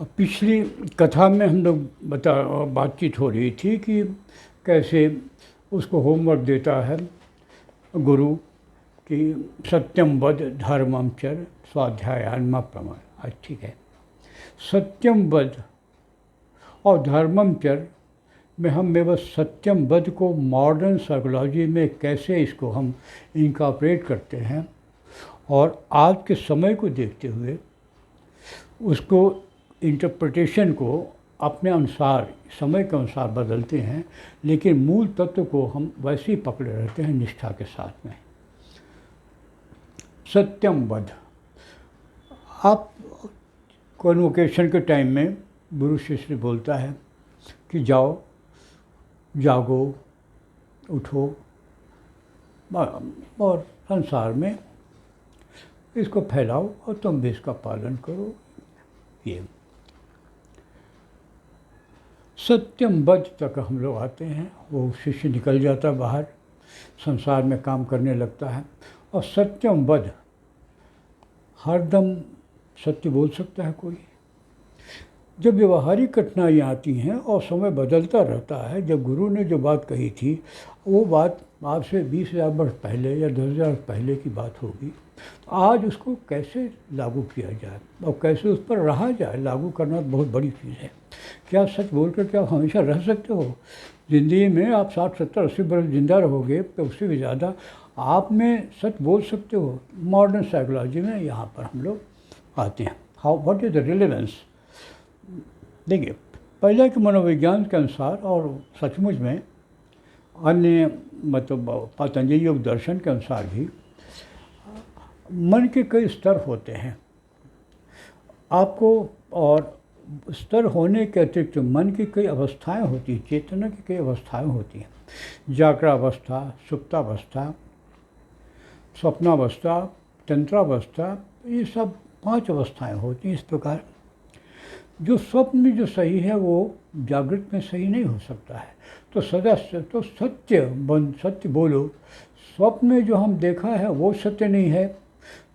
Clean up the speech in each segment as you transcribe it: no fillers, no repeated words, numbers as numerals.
पिछली कथा में हम लोग बातचीत हो रही थी कि कैसे उसको होमवर्क देता है गुरु कि सत्यम वद धर्मम चर स्वाध्यायान्मा प्रमाण। आज ठीक है, सत्यम वद और धर्मम चर में हम बस सत्यम वद को मॉडर्न साइकोलॉजी में कैसे इसको हम इनकॉर्पोरेट करते हैं और आज के समय को देखते हुए उसको इंटरप्रिटेशन को अपने अनुसार समय के अनुसार बदलते हैं, लेकिन मूल तत्व को हम वैसे ही पकड़े रहते हैं निष्ठा के साथ में। सत्यम वद, आप कन्वोकेशन के टाइम में गुरु शिष्य बोलता है कि जाओ, जागो, उठो और संसार में इसको फैलाओ और तुम भी इसका पालन करो। ये सत्यम वद तक हम लोग आते हैं, वो शिष्य निकल जाता बाहर, संसार में काम करने लगता है। और सत्यम वद, हरदम सत्य बोल सकता है कोई? जब व्यवहारिक कठिनाइयाँ आती हैं और समय बदलता रहता है, जब गुरु ने जो बात कही थी वो बात आज से 20,000 वर्ष पहले या 10,000 वर्ष पहले की बात होगी, तो आज उसको कैसे लागू किया जाए और कैसे उस पर रहा जाए। लागू करना बहुत बड़ी चीज़ है। क्या सच बोल कर क्या आप हमेशा रह सकते हो? ज़िंदगी में आप 60, 70, 80 वर्ष जिंदा रहोगे तो उससे भी ज़्यादा आप में सच बोल सकते हो। मॉडर्न साइकोलॉजी में यहाँ पर हम लोग आते हैं। How what is the relevance? देखिए, पहले के मनोविज्ञान के अनुसार और सचमुच में अन्य मतलब पतंजलि योग दर्शन के अनुसार भी मन के कई स्तर होते हैं आपको, और स्तर होने के अतिरिक्त मन की कई अवस्थाएं होती हैं, चेतना की कई अवस्थाएं होती हैं। जागरावस्था, सुप्तावस्था, स्वप्नावस्था, तंत्रावस्था, ये सब 5 अवस्थाएं होती हैं। इस प्रकार जो स्वप्न में जो सही है वो जागृत में सही नहीं हो सकता है। तो सदा तो सत्य बोलो। स्वप्न में जो हम देखा है वो सत्य नहीं है,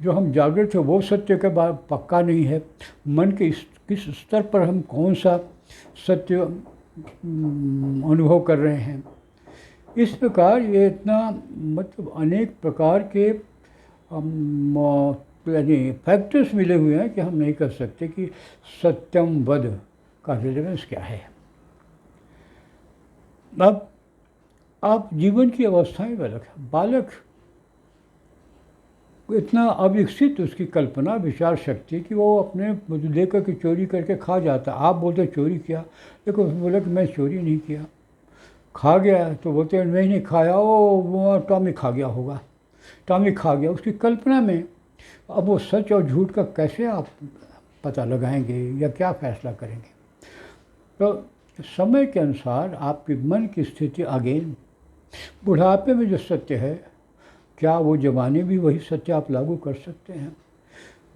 जो हम जागृत है वो सत्य के बाद पक्का नहीं है। मन के किस स्तर पर हम कौन सा सत्य अनुभव कर रहे हैं। इस प्रकार ये इतना मतलब अनेक प्रकार के यानी फैक्टर्स मिले हुए हैं कि हम नहीं कर सकते कि सत्यम वद का रिलेवेंस क्या है। अब आप जीवन की अवस्थाएं अलग है। बालक इतना अविकसित उसकी कल्पना विचार शक्ति कि वो अपने लेकर के चोरी करके खा जाता। आप बोलते चोरी किया, देखो उसने बोला कि मैं चोरी नहीं किया, खा गया, तो बोलते मैं नहीं खाया, वो टॉमी खा गया होगा, टॉमी खा गया। उसकी कल्पना में अब वो सच और झूठ का कैसे आप पता लगाएंगे या क्या फैसला करेंगे? तो समय के अनुसार आपके मन की स्थिति अगेन, बुढ़ापे में जो सत्य है क्या वो जवानी भी वही सत्य आप लागू कर सकते हैं?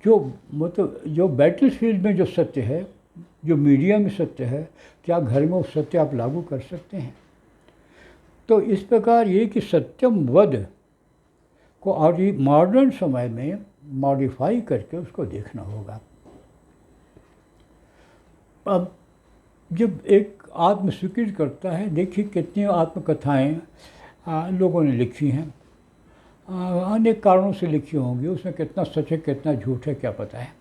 जो मतलब जो बैटल फील्ड में जो सत्य है, जो मीडिया में सत्य है, क्या घर में वो सत्य आप लागू कर सकते हैं? तो इस प्रकार ये कि सत्यम वद को और ये मॉडर्न समय में मॉडिफाई करके उसको देखना होगा। अब जब एक आत्म स्वीकृत करता है, देखिए कितनी आत्मकथाएं लोगों ने लिखी हैं, अनेक कारणों से लिखी होंगी, उसमें कितना सच है कितना झूठ है क्या पता है,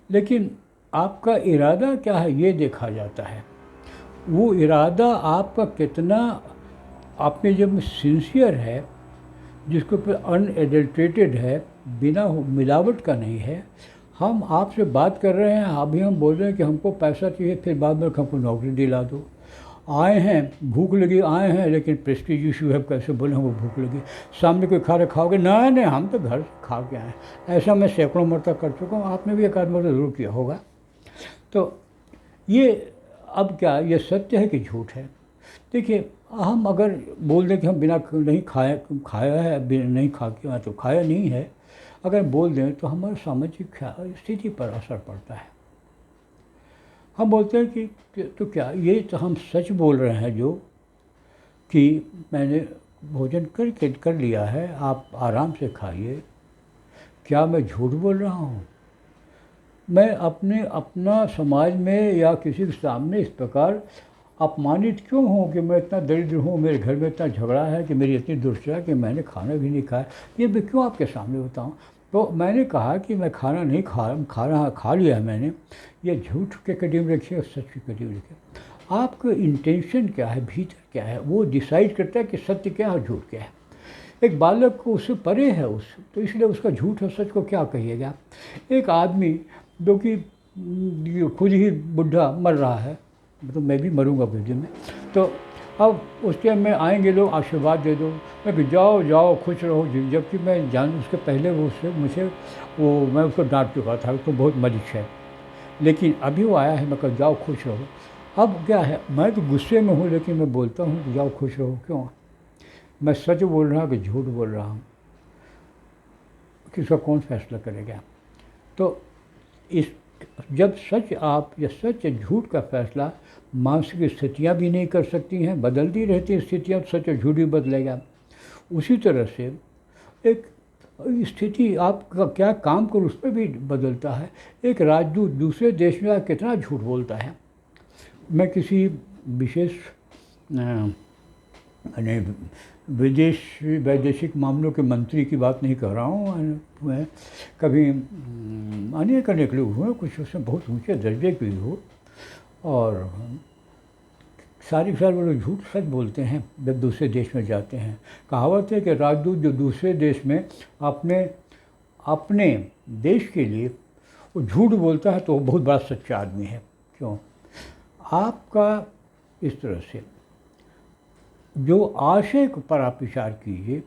लेकिन आपका इरादा क्या है ये देखा जाता है। वो इरादा आपका कितना आपके जब सिंसियर है, जिसके ऊपर अनएडल्ट्रेटेड है, बिना मिलावट का नहीं है। हम आपसे बात कर रहे हैं, अभी हम बोल रहे हैं कि हमको पैसा चाहिए, फिर बाद में हमको नौकरी दिला दो। आए हैं, भूख लगी, आए हैं, लेकिन प्रेस्टीज इशू है, कैसे बोले हमको भूख लगी। सामने कोई खा रहे, खाओगे? नहीं हम तो घर खा के आए। ऐसा मैं सैकड़ों मरतबा कर चुका हूँ, आपने भी एक आध मरतबा जरूर किया होगा। तो ये अब क्या ये सत्य है कि झूठ है? देखिए, हम अगर बोल दें कि हम बिना नहीं खाया है, नहीं खा के तो खाया नहीं है, अगर बोल दें तो हमारे सामाजिक स्थिति पर असर पड़ता है। हम बोलते हैं कि तो क्या ये तो हम सच बोल रहे हैं जो कि मैंने भोजन कर लिया है, आप आराम से खाइए। क्या मैं झूठ बोल रहा हूँ? मैं अपना समाज में या किसी के सामने इस प्रकार अपमानित क्यों हूँ कि मैं इतना दरिद्र हूँ, मेरे घर में इतना झगड़ा है, कि मेरी इतनी दुर्दशा है कि मैंने खाना भी नहीं खाया, ये मैं क्यों आपके सामने बताऊँ। तो मैंने कहा कि मैं खाना नहीं खा लिया है मैंने, ये झूठ के कदीम रखिए और सच के कदीम रखिए। आपका इंटेंशन क्या है, भीतर क्या है, वो डिसाइड करता है कि सत्य क्या है और झूठ क्या है। एक बालक को उससे परे है तो इसलिए उसका झूठ और सच को क्या कहिएगा। एक आदमी जो कि खुद ही बुढ़ा मर रहा है, तो मैं भी मरूंगा कुछ दिन में, तो अब उसके में आएंगे लोग आशीर्वाद दे दो, मैं कि जाओ जाओ खुश रहो, जबकि मैं जान उसके पहले वो उससे मुझे मैं उसको डांट चुका था, उसको बहुत मलिक है। लेकिन अभी वो आया है, मैं कहा जाओ खुश रहो। अब क्या है, मैं तो गुस्से में हूँ, लेकिन मैं बोलता हूँ कि जाओ खुश रहो। क्यों? मैं सच बोल रहा हूँ कि झूठ बोल रहा हूँ, किसका कौन फैसला करेगा। तो इस जब सच आप या सच या झूठ का फैसला मानसिक स्थितियाँ भी नहीं कर सकती हैं, बदलती रहती स्थितियाँ, तो सच और झूठ भी बदलेगा। उसी तरह से एक स्थिति आपका क्या काम करो उस पर भी बदलता है। एक राजदूत दूसरे देश में कितना झूठ बोलता है। मैं किसी विशेष यानी वैदेशिक मामलों के मंत्री की बात नहीं कर रहा हूँ, मैं कभी अनेक अनेक लोग हुए, कुछ उसमें बहुत ऊंचे दर्जे के भी हो, और सारे साल वो लोग झूठ सच बोलते हैं जब दूसरे देश में जाते हैं। कहावत है कि राजदूत जो दूसरे देश में अपने अपने देश के लिए वो झूठ बोलता है तो वो बहुत बड़ा सच्चा आदमी है। क्यों? आपका इस तरह से जो आशय पर आप विचार कीजिए।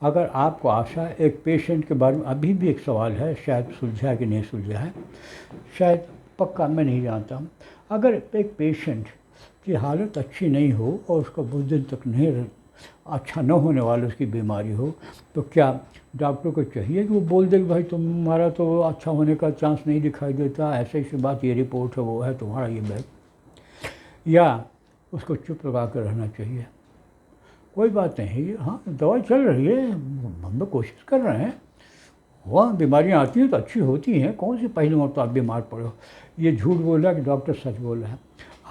अगर आपको आशा, एक पेशेंट के बारे में अभी भी एक सवाल है, शायद सुलझा है कि नहीं सुलझा है, शायद पक्का मैं नहीं जानता हूँ। अगर एक पेशेंट की हालत अच्छी नहीं हो और उसका बहुत दिन तक नहीं अच्छा न होने वाला उसकी बीमारी हो, तो क्या डॉक्टर को चाहिए कि वो बोल दे कि भाई तुम्हारा तो अच्छा होने का चांस नहीं दिखाई देता, ऐसे ऐसी बात, ये रिपोर्ट है, वो है, तुम्हारा ये बैग, या उसको चुप लगा कर रहना चाहिए, कोई बात नहीं, हाँ दवाई चल रही है, हम लोग कोशिश कर रहे हैं, वहाँ बीमारियाँ आती हैं तो अच्छी होती हैं, कौन सी पहली मौत तो आप बीमार पड़े हो। ये झूठ बोल रहा है कि डॉक्टर सच बोल रहा है।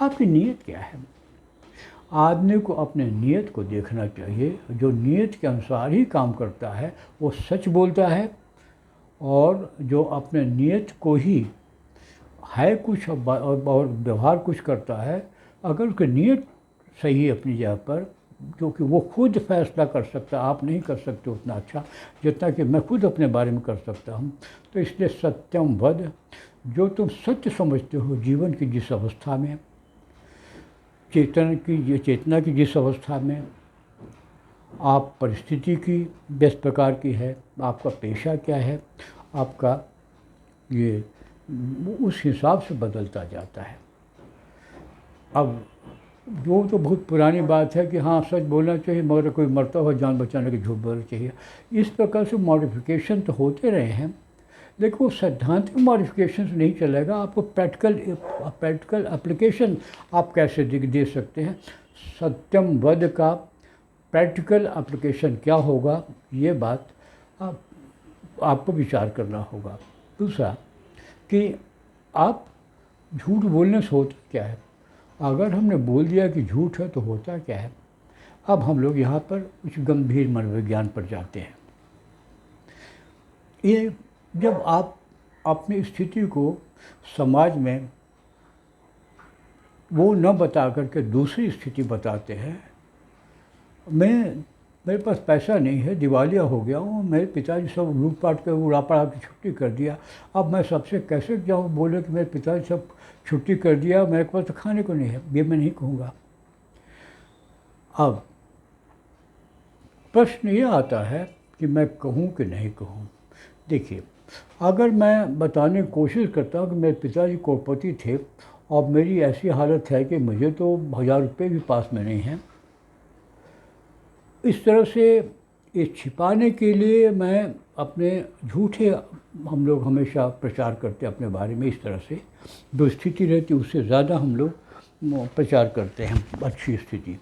आपकी नीयत क्या है? आदमी को अपने नीयत को देखना चाहिए। जो नीयत के अनुसार ही काम करता है वो सच बोलता है, और जो अपने नीयत को ही है कुछ और व्यवहार कुछ करता है, अगर उसकी नीयत सही है अपनी जगह पर, जो कि वो खुद फैसला कर सकता है, आप नहीं कर सकते उतना अच्छा जितना कि मैं खुद अपने बारे में कर सकता हूँ। तो इसलिए सत्यम वद, जो तुम सत्य समझते हो जीवन की जिस अवस्था में, चेतना की जिस अवस्था में, आप परिस्थिति की जिस प्रकार की है, आपका पेशा क्या है, आपका ये उस हिसाब से बदलता जाता है। अब वो तो बहुत पुरानी बात है कि हाँ सच बोलना चाहिए, मगर कोई मरता हुआ जान बचाने के झूठ बोलना चाहिए। इस प्रकार से मॉडिफिकेशन तो होते रहे हैं, लेकिन वो सैद्धांतिक मॉडिफिकेशन से नहीं चलेगा। आपको प्रैक्टिकल एप्लीकेशन आप कैसे दे सकते हैं। सत्यम वद का प्रैक्टिकल एप्लीकेशन क्या होगा, ये बात आपको विचार करना होगा। दूसरा कि आप झूठ बोलने से होता क्या है। अगर हमने बोल दिया कि झूठ है तो होता क्या है। अब हम लोग यहाँ पर कुछ गंभीर मनोविज्ञान पर जाते हैं। ये जब आप अपनी स्थिति को समाज में वो न बता करके दूसरी स्थिति बताते हैं, मेरे पास पैसा नहीं है, दिवालिया हो गया हूँ, मेरे पिताजी सब लूट पाट कर उड़ा पड़ा के छुट्टी कर दिया, अब मैं सबसे कैसे जाऊँ बोले कि मेरे पिताजी सब छुट्टी कर दिया, मेरे पास तो खाने को नहीं है, ये मैं नहीं कहूँगा। अब प्रश्न ये आता है कि मैं कहूँ कि नहीं कहूँ। देखिए, अगर मैं बताने की कोशिश करता हूँ कि मेरे पिताजी करोड़पति थे और मेरी ऐसी हालत है कि मुझे तो 1000 रुपये भी पास में नहीं हैं, इस तरह से ये छिपाने के लिए मैं अपने झूठे, हम लोग हमेशा प्रचार करते हैं अपने बारे में, इस तरह से जो स्थिति रहती है उससे ज़्यादा हम लोग प्रचार करते हैं अच्छी स्थिति।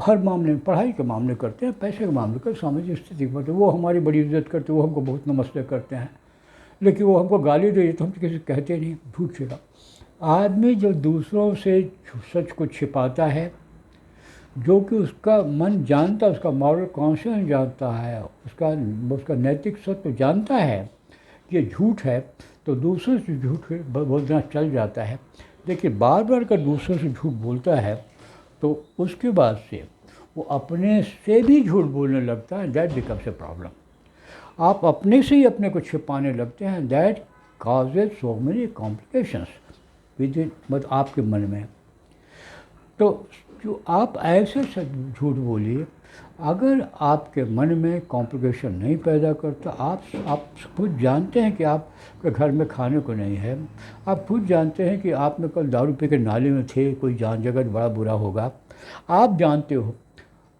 हर मामले में, पढ़ाई के मामले करते हैं, पैसे के मामले करते, सामाजिक स्थिति करते, वो हमारी बड़ी इज्जत करते, वो हमको बहुत नमस्ते करते हैं। लेकिन वो हमको गाली दे तो हम तो किसी को कहते नहीं, झूठ छिपा। आदमी जो दूसरों से सच को छिपाता है, जो कि उसका मन जानता है, उसका मॉरल कॉन्शियस जानता है, उसका नैतिक सत्य जानता है ये झूठ है, तो दूसरों से झूठ फिर बोलना चल जाता है। लेकिन बार बार अगर दूसरों से झूठ बोलता है तो उसके बाद से वो अपने से भी झूठ बोलने लगता है, दैट बिकम्स ए प्रॉब्लम। आप अपने से ही अपने को छिपाने लगते हैं, that causes so many complications with in, मतलब आपके मन में। तो जो आप ऐसे झूठ बोलिए, अगर आपके मन में कॉम्प्लिकेशन नहीं पैदा करता, आप खुद जानते हैं कि आपके घर में खाने को नहीं है, आप खुद जानते हैं कि आप में कल दारू पी के नाले में थे, कोई जान जगत बड़ा बुरा होगा, आप जानते हो।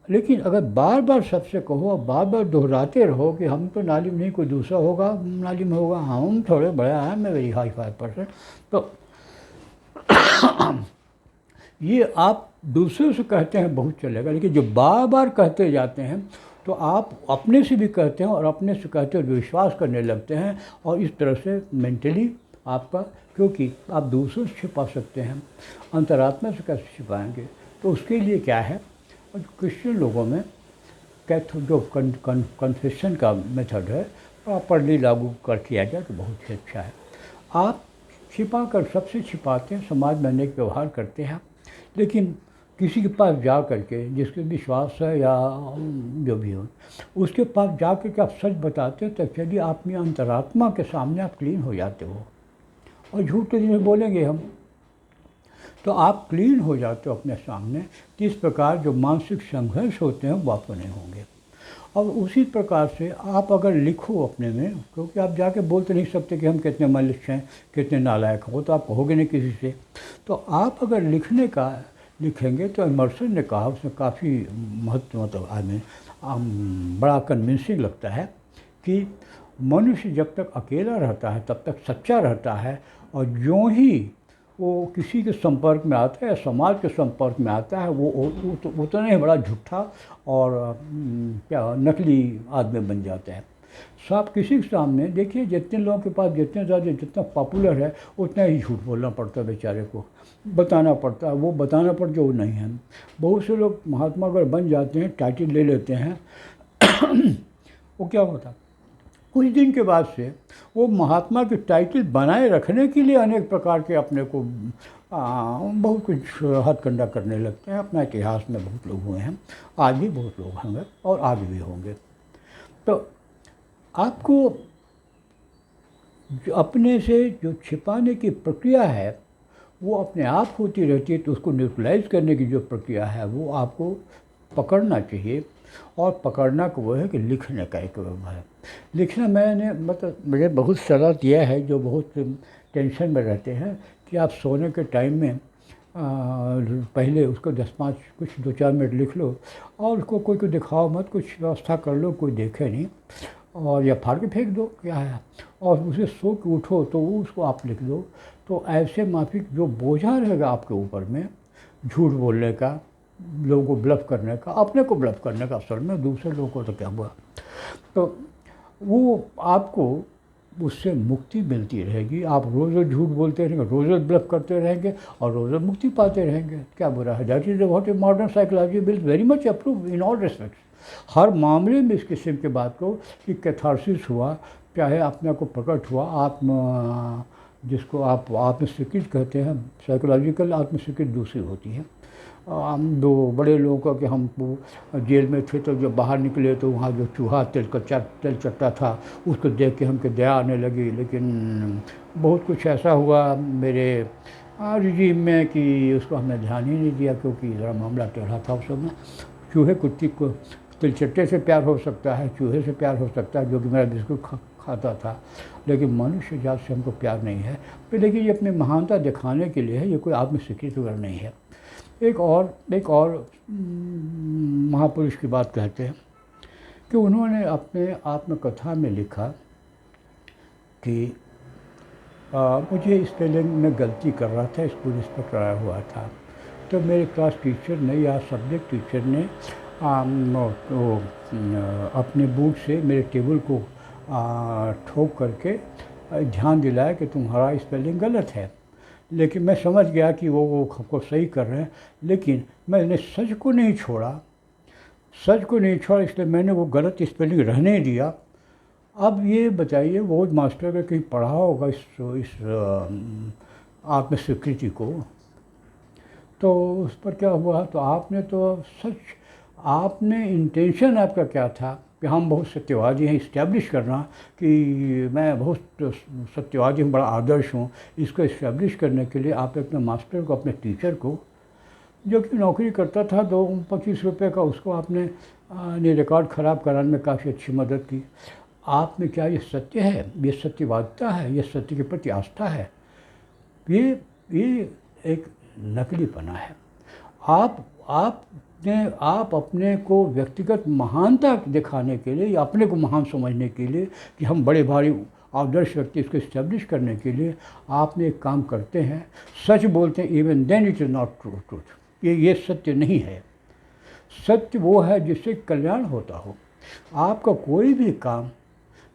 लेकिन अगर बार बार सबसे कहो और बार बार दोहराते रहो कि हम तो नाली में नहीं, कोई दूसरा होगा नाली में होगा, हम थोड़े बड़े हैं, मैं वेरी हाई 5%, तो ये आप दूसरे से कहते हैं बहुत चलेगा, लेकिन जो बार बार कहते जाते हैं तो आप अपने से भी कहते हैं और अपने से कहते हुए विश्वास करने लगते हैं, और इस तरह से मेंटली आपका, क्योंकि आप दूसरों से छिपा सकते हैं, अंतरात्मा से कैसे छिपाएंगे? तो उसके लिए क्या है, और क्रिश्चियन लोगों में जो कन्फेशन का मेथड है प्रॉपरली लागू कर किया जाए तो बहुत ही अच्छा है। आप छिपा कर सबसे छिपाते हैं, समाज में अनेक व्यवहार करते हैं, लेकिन किसी के पास जा करके जिसके विश्वास है या जो भी हो, उसके पास जा करके आप सच बताते हो तो चलिए अपनी अंतरात्मा के सामने आप क्लीन हो जाते हो, और झूठ तो जिन्हें बोलेंगे हम, तो आप क्लीन हो जाते हो अपने सामने। तो इस प्रकार जो मानसिक संघर्ष होते हैं वो आपको नहीं होंगे। और उसी प्रकार से आप अगर लिखो अपने में, क्योंकि आप जाके बोल तो नहीं सकते कि हम कितने मनुष्य हैं, कितने नालायक हो, तो आप कहोगे नहीं किसी से। तो आप अगर लिखेंगे तो इमर्सन ने कहा, उसने काफ़ी महत्व, मतलब बड़ा कन्विंसिंग लगता है कि मनुष्य जब तक अकेला रहता है तब तक सच्चा रहता है, और जो ही वो किसी के संपर्क में आता है या समाज के संपर्क में आता है, वो उतना ही बड़ा झूठा और क्या नकली आदमी बन जाता है। सब किसी के सामने देखिए, जितने लोगों के पास जितने ज़्यादा जितना पॉपुलर है उतना ही झूठ बोलना पड़ता है बेचारे को, बताना पड़ता है, वो बताना पड़ता जो नहीं है। बहुत से लोग महात्मा अगर बन जाते हैं, टाइटल ले लेते हैं वो क्या होता, कुछ दिन के बाद से वो महात्मा के टाइटल बनाए रखने के लिए अनेक प्रकार के अपने को बहुत कुछ हथकंडा करने लगते हैं। अपना इतिहास में बहुत लोग हुए हैं, आज भी बहुत लोग होंगे और आगे भी होंगे। तो आपको जो अपने से जो छिपाने की प्रक्रिया है वो अपने आप होती रहती है, तो उसको न्यूट्रलाइज करने की जो प्रक्रिया है वो आपको पकड़ना चाहिए। और पकड़ना को वो है कि लिखने का एक व्यवहार है। लिखना मैंने मुझे बहुत सलाह दिया है जो बहुत टेंशन में रहते हैं कि आप सोने के टाइम में पहले उसको 10-5 कुछ 2-4 मिनट लिख लो, और उसको कोई को दिखाओ मत, कुछ व्यवस्था कर लो, कोई देखे नहीं, और या फाड़ के फेंक दो, क्या है, और उसे सो के उठो तो उसको आप लिख दो। तो ऐसे माफिक जो बोझा रहेगा आपके ऊपर में, झूठ बोलने का, लोगों को ब्लफ करने का, अपने को ब्लफ करने का, असल में दूसरे लोगों को तो क्या हुआ, तो वो आपको उससे मुक्ति मिलती रहेगी। आप रोज़ रोज़ झूठ बोलते रहेंगे, रोज़ रोज़ ब्लफ करते रहेंगे और रोज़ रोज़ मुक्ति पाते रहेंगे, क्या बुरा है। That is what a modern psychology will very much approve in all respects. हर मामले में इस किस्म की बात को कि कैथारसिस हुआ, चाहे अपने को प्रकट हुआ, आत्म जिसको आप आत्मस्वीकृति कहते हैं, साइकोलॉजिकल आत्मस्वीकृति दूसरी होती है। हम दो बड़े लोगों का कि हम जेल में थे तो जब बाहर निकले तो वहाँ जो चूहा तेल चट्टा था उसको देख के हमको दया आने लगी। लेकिन बहुत कुछ ऐसा हुआ मेरे रिजीम में कि उसको हमने ध्यान ही नहीं दिया, क्योंकि ज़रा मामला टेढ़ा था उस समय। चूहे कुत्ती को तिलचट्टे से प्यार हो सकता है, चूहे से प्यार हो सकता है जो कि मेरा बिस्कुट खाता था, लेकिन मनुष्य जात से हमको प्यार नहीं है। फिर लेकिन ये अपनी महानता दिखाने के लिए है, ये कोई आत्मस्वीकृति वगैरह नहीं है। एक और महापुरुष की बात कहते हैं कि उन्होंने अपने आत्मकथा में लिखा कि मुझे इस स्पेलिंग में गलती कर रहा था, स्कूल इस पर कराया हुआ था, तो मेरे क्लास टीचर ने या सब्जेक्ट टीचर ने अपने बूट से मेरे टेबल को ठोक करके ध्यान दिलाया कि तुम्हारा स्पेलिंग गलत है। लेकिन मैं समझ गया कि वो हमको सही कर रहे हैं, लेकिन मैंने सच को नहीं छोड़ा, सच को नहीं छोड़ा, इसलिए मैंने वो गलत स्पेलिंग रहने दिया। अब ये बताइए, वो मास्टर अगर कहीं पढ़ा होगा इस आत्मस्वीकृति को, तो उस पर क्या हुआ? तो आपने तो सच, आपने इंटेंशन आपका क्या था कि हम बहुत सत्यवादी हैं, इस्टेब्लिश करना कि मैं बहुत सत्यवादी हूँ, बड़ा आदर्श हूँ, इसको इस्टेब्लिश करने के लिए आप अपने मास्टर को, अपने टीचर को, जो कि नौकरी करता था 2-25 रुपये का, उसको आपने रिकॉर्ड ख़राब कराने में काफ़ी अच्छी मदद की। आप में क्या ये सत्य है? ये सत्यवादिता है? ये सत्य के प्रति आस्था है? ये एक नकलीपना है। आप अपने को व्यक्तिगत महानता दिखाने के लिए या अपने को महान समझने के लिए कि हम बड़े भारी आदर्श व्यक्ति, इसको इस्टेब्लिश करने के लिए आपने एक काम करते हैं, सच बोलते हैं, even then it is not truth. ये सत्य नहीं है। सत्य वो है जिससे कल्याण होता हो। आपका कोई भी काम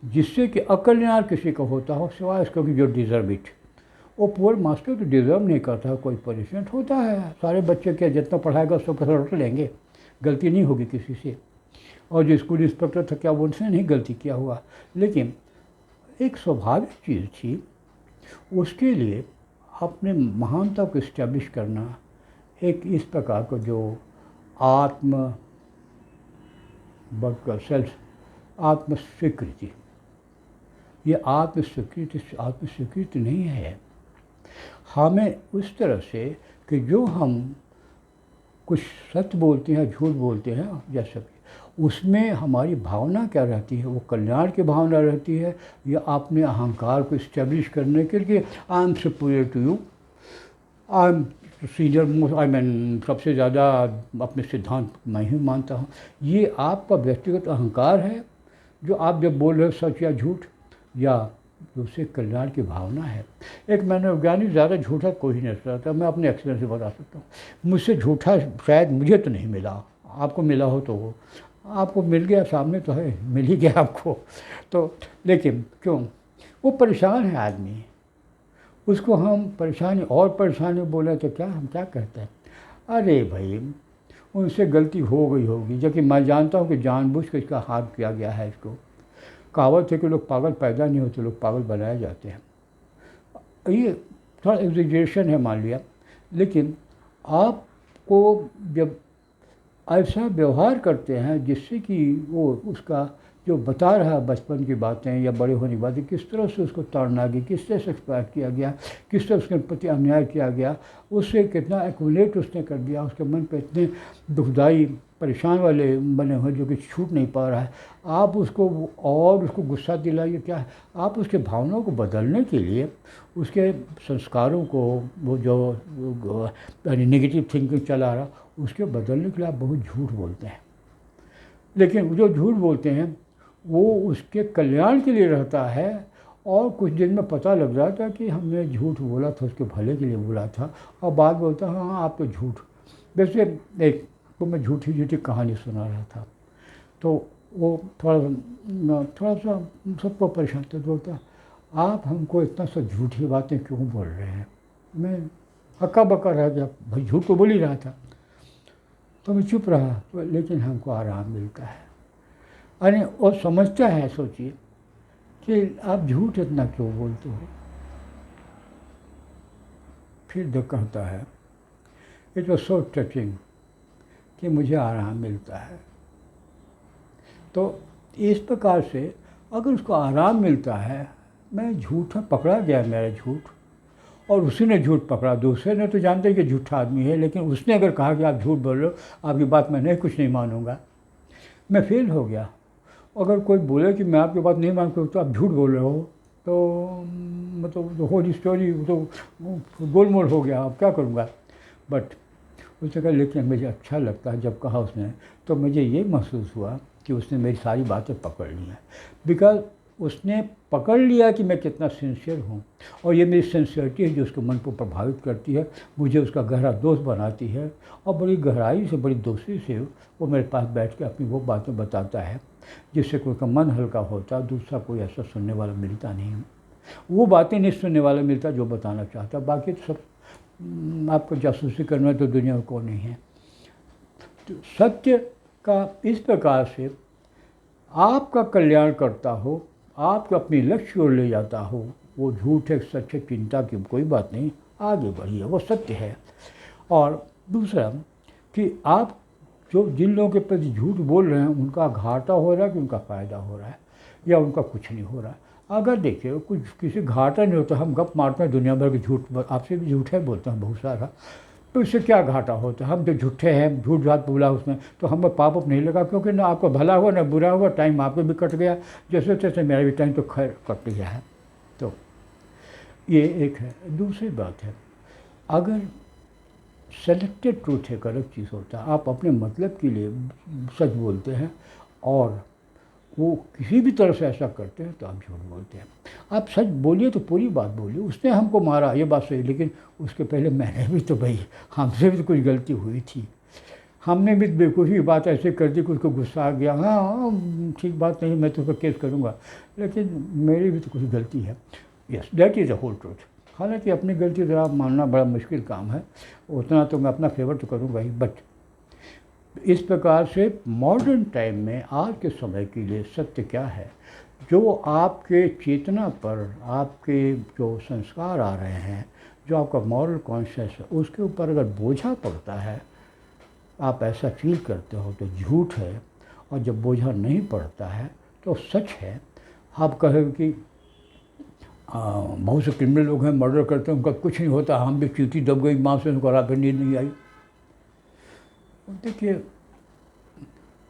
जिससे कि अकल्याण किसी का होता हो, सिवाय इसको कि जो डिज़र्व इट, वो पुअर मास्टर तो डिज़र्व नहीं करता। कोई पनिशमेंट होता है, सारे बच्चे क्या जितना पढ़ाएगा उसको पैसा रट लेंगे, गलती नहीं होगी किसी से। और जो स्कूल इंस्पेक्टर था, क्या वो उनसे नहीं गलती किया हुआ? लेकिन एक स्वाभाविक चीज़ थी, उसके लिए अपने महानता को इस्टेब्लिश करना, एक इस प्रकार का जो आत्मस्वीकृति, ये आत्मस्वीकृति नहीं है। हमें उस तरह से कि जो हम कुछ सत्य बोलते हैं, झूठ बोलते हैं, जैसा भी, उसमें हमारी भावना क्या रहती है? वो कल्याण की भावना रहती है, या अपने अहंकार को इस्टेब्लिश करने के लिए I am superior to you, I am senior most, I mean सबसे ज़्यादा अपने सिद्धांत मैं ही मानता हूँ। ये आपका व्यक्तिगत अहंकार है, जो आप जब बोल रहे हो सच या झूठ, या दूसरे कल्याण की भावना है। एक मैंने वैज्ञानिक, ज़्यादा झूठा कोई नहीं रहता, मैं अपने एक्सपीरियंस से बता सकता हूँ। मुझसे झूठा शायद मुझे तो नहीं मिला, आपको मिला हो तो वो आपको मिल गया, सामने तो है, मिल ही गया आपको तो। लेकिन क्यों? वो परेशान है आदमी, उसको हम परेशानी बोले तो क्या हम क्या कहते हैं? अरे भाई, उनसे गलती हो गई होगी, जबकि मैं जानता हूँ कि जानबूझ के इसका हाथ किया गया है। इसको कहावत है कि लोग पागल पैदा नहीं होते, लोग पागल बनाए जाते हैं। ये थोड़ा एग्जेजरेशन है मान लिया, लेकिन आपको जब ऐसा व्यवहार करते हैं जिससे कि वो उसका जो बता रहा है बचपन की बातें या बड़े होने की बातें, किस तरह से उसको ताड़ना गई, किस तरह से एक्सपायर किया गया, किस तरह उसके प्रति अन्याय किया गया, उससे कितना एक्यूमुलेट उसने कर दिया, उसके मन पे इतने दुखदाई परेशान वाले बने हुए जो कि छूट नहीं पा रहा है। आप उसको और उसको गुस्सा दिलाइए, क्या है? आप उसके भावनाओं को बदलने के लिए, उसके संस्कारों को, वो जो नेगेटिव थिंकिंग चला रहा, उसके बदलने के लिए आप बहुत झूठ बोलते हैं। लेकिन जो झूठ बोलते हैं वो उसके कल्याण के लिए रहता है, और कुछ दिन में पता लग जाता कि हमने झूठ बोला था, उसके भले के लिए बोला था, और बाद बोलता हाँ आप तो झूठ। वैसे एक तो मैं झूठी कहानी सुना रहा था, तो वो थोड़ा सा सबको परेशान था, बोलता आप हमको इतना सा झूठी बातें क्यों बोल रहे हैं? मैं हक्का बक्का रह गया, भाई झूठ तो बोल ही रहा था, तो मैं चुप रहा। तो लेकिन हमको आराम मिलता है, अरे और समझता है, सोचिए कि आप झूठ इतना क्यों बोलते हो। फिर जो कहता है, इट वॉज सो टचिंग कि मुझे आराम मिलता है। तो इस प्रकार से अगर उसको आराम मिलता है, मैं झूठा पकड़ा गया, मेरा झूठ, और उसी ने झूठ पकड़ा, दूसरे ने तो जानते कि झूठा आदमी है, लेकिन उसने अगर कहा कि आप झूठ बोल रहे हो, आपकी बात मैं नहीं कुछ नहीं मानूंगा, मैं फेल हो गया। अगर कोई बोले कि मैं आपकी बात नहीं मानता तो आप झूठ बोल रहे हो, तो मतलब होल स्टोरी तो गोलमोल हो गया, अब क्या करूँगा। बट उसने कहा, लेकिन मुझे अच्छा लगता है जब कहा उसने, तो मुझे ये महसूस हुआ कि उसने मेरी सारी बातें पकड़ ली हैं, बिकॉज उसने पकड़ लिया कि मैं कितना सिंसियर हूँ, और ये मेरी सिंसियरिटी है जो उसके मन को प्रभावित करती है, मुझे उसका गहरा दोस्त बनाती है, और बड़ी गहराई से, बड़ी दोस्ती से वो मेरे पास बैठ के अपनी वो बातें बताता है जिससे कोई का मन हल्का होता, दूसरा कोई ऐसा सुनने वाला मिलता नहीं। वो बातें नहीं सुनने वाला मिलता जो बताना चाहता, बाकी तो सब आपको जासूसी करना तो दुनिया को नहीं है। तो सत्य का इस प्रकार से आपका कल्याण करता हो, आपको अपनी लक्ष्य की ओर ले जाता हो, वो झूठ है सच है चिंता की कोई बात नहीं, आगे बढ़िए, वो सत्य है। और दूसरा कि आप जो जिन लोगों के प्रति झूठ बोल रहे हैं उनका घाटा हो रहा है कि उनका फ़ायदा हो रहा है, या उनका कुछ नहीं हो रहा है। अगर देखिए कुछ किसी घाटा नहीं होता, हम गप मारते हैं दुनिया भर के झूठ, आपसे भी झूठ है बोलते हैं बहुत सारा, तो इससे क्या घाटा होता है? हम जो झूठे हैं, झूठ झाट बोला उसमें, तो हमें पाप नहीं लगा, क्योंकि ना आपका भला हुआ ना बुरा हुआ, टाइम आपके भी कट गया, जैसे तैसे मेरा भी टाइम तो खैर कट गया है। तो ये एक है। दूसरी बात है, अगर सेलेक्टेड ट्रूथ एक अलग चीज़ होता है, आप अपने मतलब के लिए सच बोलते हैं और वो किसी भी तरह से ऐसा करते हैं तो आप झूठ बोलते हैं। आप सच बोलिए तो पूरी बात बोलिए, उसने हमको मारा ये बात सही, लेकिन उसके पहले मैंने भी तो भाई, हमसे भी तो कुछ गलती हुई थी, हमने भी बेवकूफ़ी बात ऐसे कर दी कि उसको गुस्सा आ गया, हाँ ठीक बात नहीं, मैं तो उस पर केस करूँगा, लेकिन मेरी भी तो कुछ गलती है। Yes, that is the whole truth. हालांकि अपनी गलती ज़रा मानना बड़ा मुश्किल काम है, उतना तो मैं अपना फेवर तो करूँगा ही, बट इस प्रकार से मॉडर्न टाइम में आज के समय के लिए सत्य क्या है, जो आपके चेतना पर, आपके जो संस्कार आ रहे हैं, जो आपका मॉरल कॉन्शियस है, उसके ऊपर अगर बोझा पड़ता है, आप ऐसा फील करते हो तो झूठ है, और जब बोझा नहीं पड़ता है तो सच है। आप कहें कि बहुत से क्रिमिनल लोग हैं, मर्डर करते हैं, उनका कुछ नहीं होता, हम भी चींटी दब गई माँ से, उनको रात भर नींद नहीं आई। देखिए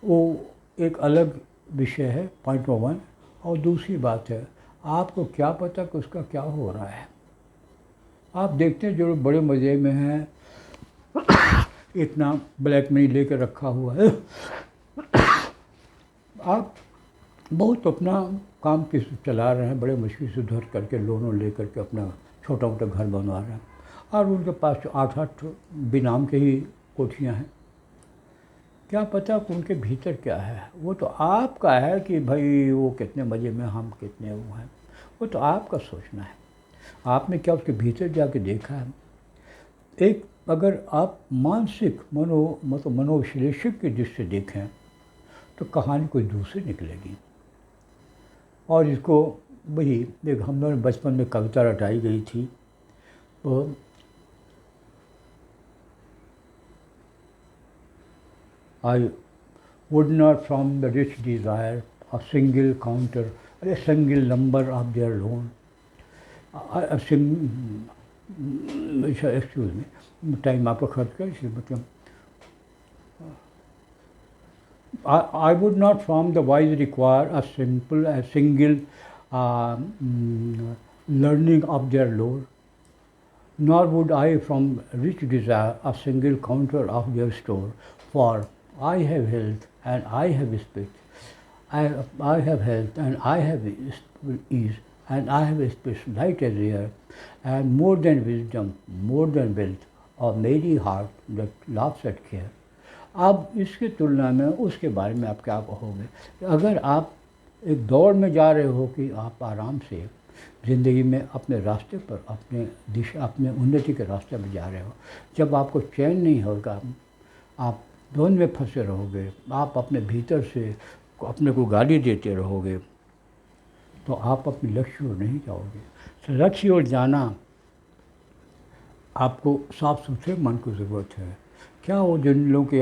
वो एक अलग विषय है, पॉइंट नंबर 1। और दूसरी बात है, आपको क्या पता कि उसका क्या हो रहा है। आप देखते हैं जो लोग बड़े मज़े में हैं, इतना ब्लैक मनी लेकर रखा हुआ है, आप बहुत अपना काम किस चला रहे हैं, बड़े मुश्किल से उधर करके लोनों ले करके अपना छोटा मोटा घर बनवा रहे हैं, और उनके पास 8-8 बेनाम के ही कोठियाँ हैं। क्या पता कि उनके भीतर क्या है, वो तो आपका है कि भाई वो कितने मज़े में, हम कितने वो हैं, वो तो आपका सोचना है। आपने क्या उसके भीतर जाके देखा है? एक अगर आप मानसिक मनोविश्लेषक की दृष्टि से देखें तो कहानी कोई दूसरी निकलेगी। और इसको वही एक हम लोग बचपन में कविता रटाई गई थी, तो I would not from the rich desire a single counter, a single number of their loan, excuse me, time आपका खर्च कर, इसलिए मतलब I would not from the wise require a single learning of their lore, nor would I from rich desire a single counter of their store, for I have health and I have speech, I have health and I have ease, and I have speech light as air, and more than wisdom, more than wealth, a merry heart that laughs at care. अब इसकी तुलना में उसके बारे में आप क्या कहोगे? अगर आप एक दौड़ में जा रहे हो कि आप आराम से ज़िंदगी में अपने रास्ते पर, अपने दिशा, अपने उन्नति के रास्ते पर जा रहे हो, जब आपको चैन नहीं होगा, आप द्वंद्व में फंसे रहोगे, आप अपने भीतर से अपने को गाली देते रहोगे, तो आप अपने लक्ष्य ओर नहीं जाओगे। तो लक्ष्य ओर जाना आपको साफ सुथरे मन की ज़रूरत है। क्या वो जिन लोगों के